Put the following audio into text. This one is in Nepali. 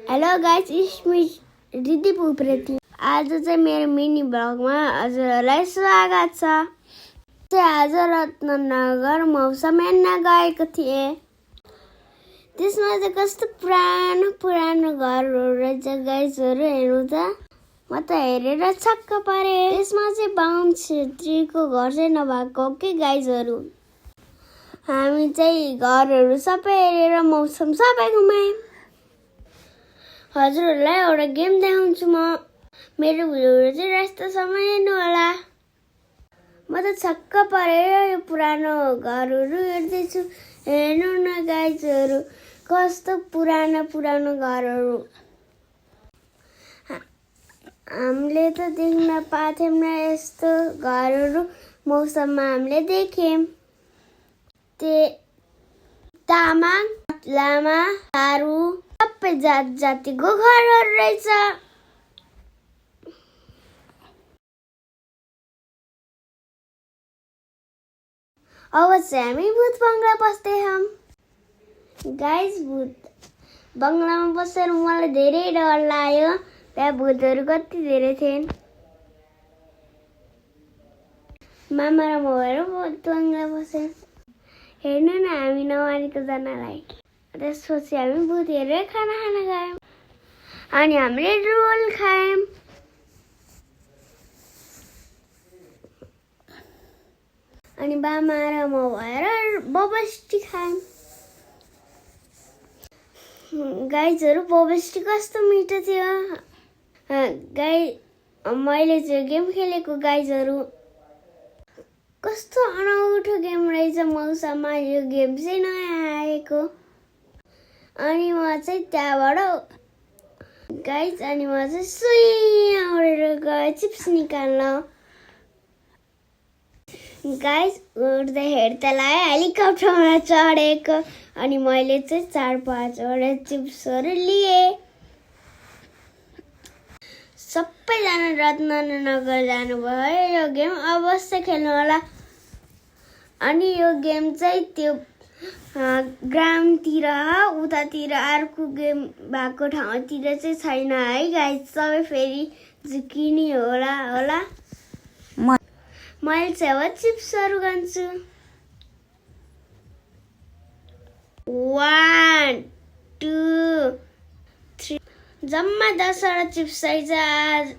Hello guys, it's me Ridip Upreti. आज चाहिँ मेरो मिनी ब्लगमा हजुरहरूलाई स्वागत छ। आज रत्ननगर मौसम हेर्न गएको थिएँ। त्यसमा चाहिँ कस्तो पुरानो पुरानो घरहरू रहेछ गाइसहरू, हेर्नु त। म त हेरेर छक्क परेँ। त्यसमा चाहिँ बाहुन छेत्रीको घर चाहिँ नभएको के गाइसहरू। हामी चाहिँ घरहरू सबै हेरेर मौसम सबै घुमायौँ। हजुरहरूलाई एउटा गेम देखाउँछु म। मेरो भिडियोहरू चाहिँ रास्तोसम्म हेर्नु होला। म त छक्क परेर यो पुरानो घरहरू हेर्दैछु। हेर्नु न गाइजहरू, कस्तो पुरानो पुरानो घरहरू। हामीले त देख्न पाथ्यौँ न यस्तो घरहरू। मौसममा हामीले देख्यौँ। तामाङ, लामा, थारू सबै जात जातिको घरहरू रहेछ। अब चाहिँ हामी भूत बङ्गला बस्दैछौँ। गाइस, भूत बङ्गलामा बसेर मलाई धेरै डर लाग्यो। त्यहाँ भूतहरू कति धेरै थिए। मामा र म भएर भूत बङ्गला बस्यौँ। हेर्नु न हामी नमानेको जनालाई। त्यसपछि हामी भूत हेरेर खाना खान गयौँ। अनि हामीले रोल खायौँ। अनि बामा र म भएर बबस्टी खायौँ। गाइजहरू, बबस्टी कस्तो मिठो थियो। मैले चाहिँ गेम खेलेको गाइजहरू। कस्तो अनौठो गेम रहेछ मौसममा। यो गेम चाहिँ नयाँ आएको। अनि म चाहिँ त्यहाँबाट गाइज, अनि म चाहिँ सुई उडेर गएँ चिप्स निकाल्न। गाइज, उड्दाखेरि त लाग्यो हेलिकप्टरमा चढेको। अनि मैले चाहिँ 4-5वटा चिप्सहरू लिएँ। सबैजना रत्ननगर जानुभयो। यो गेम अवश्य खेल्नु होला। अनि यो गेम चाहिँ त्यो ग्रामतिर, उतातिर अर्को गेम भएको ठाउँतिर चाहिँ छैन है गाइज। सबै फेरि झुकिने होला। मैले चाहिँ अब चिप्सहरू खान्छु। 1, 2, 3 जम्मा 10वटा चिप्स रहेछ।